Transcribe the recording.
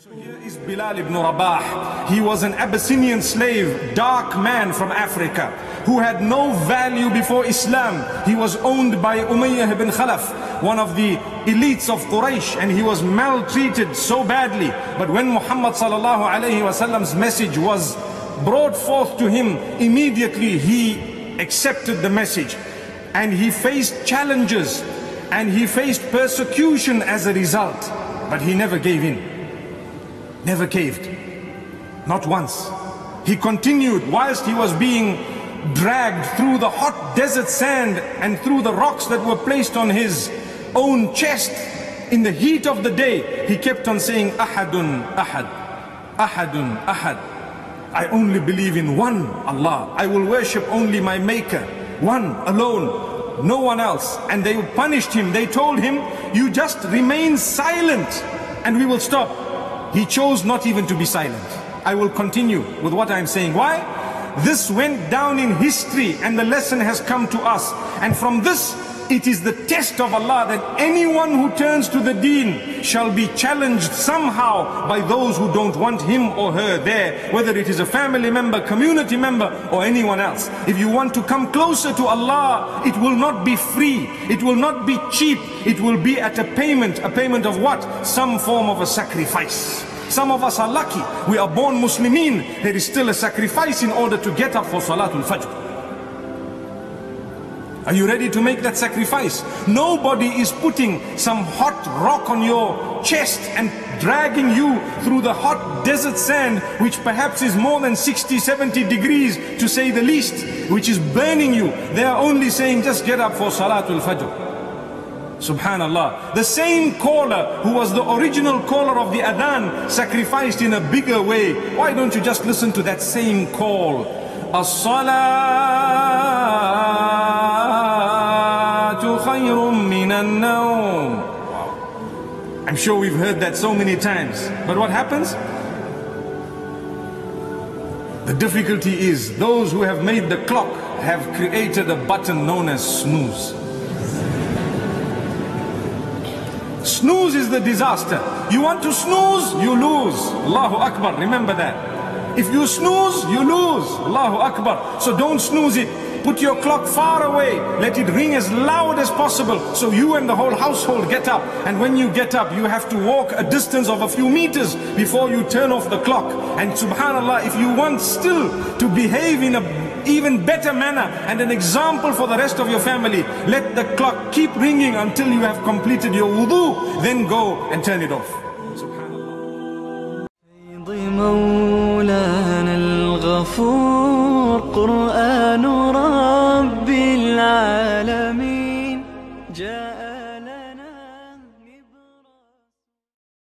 So here is Bilal ibn Rabah. He was an Abyssinian slave, dark man from Africa, who had no value before Islam. He was owned by Umayyah ibn Khalaf, one of the elites of Quraysh, and he was maltreated so badly. But when Muhammad sallallahu alaihi wasallam's message was brought forth to him, immediately he accepted the message. And he faced challenges, and he faced persecution as a result. But he never gave in. Never caved, not once. He continued whilst he was being dragged through the hot desert sand and through the rocks that were placed on his own chest in the heat of the day. He kept on saying, Ahadun, Ahad, Ahadun, Ahad. I only believe in one Allah. I will worship only my Maker, one alone, no one else. And they punished him. They told him, you just remain silent and we will stop. He chose not even to be silent. I will continue with what I'm saying. Why? This went down in history and the lesson has come to us. And from this, it is the test of Allah that anyone who turns to the deen shall be challenged somehow by those who don't want him or her there, whether it is a family member, community member, or anyone else. If you want to come closer to Allah, it will not be free, it will not be cheap, it will be at a payment of what? Some form of a sacrifice. Some of us are lucky, we are born Muslimin, there is still a sacrifice in order to get up for Salatul Fajr. Are you ready to make that sacrifice? Nobody is putting some hot rock on your chest and dragging you through the hot desert sand, which perhaps is more than 60, 70 degrees to say the least, which is burning you. They are only saying, just get up for Salatul Fajr. Subhanallah. The same caller who was the original caller of the adhan sacrificed in a bigger way. Why don't you just listen to that same call? As-salah khayrun minan nawm. I'm sure we've heard that so many times. But what happens? The difficulty is those who have made the clock have created a button known as snooze. Snooze is the disaster. You want to snooze, you lose. Allahu Akbar, remember that. If you snooze, you lose. Allahu Akbar. So don't snooze it. Put your clock far away. Let it ring as loud as possible. So you and the whole household get up. And when you get up, you have to walk a distance of a few meters before you turn off the clock. And subhanallah, if you want still to behave in a even better manner and an example for the rest of your family, let the clock keep ringing until you have completed your wudu. Then go and turn it off. قرآن رب العالمين جاء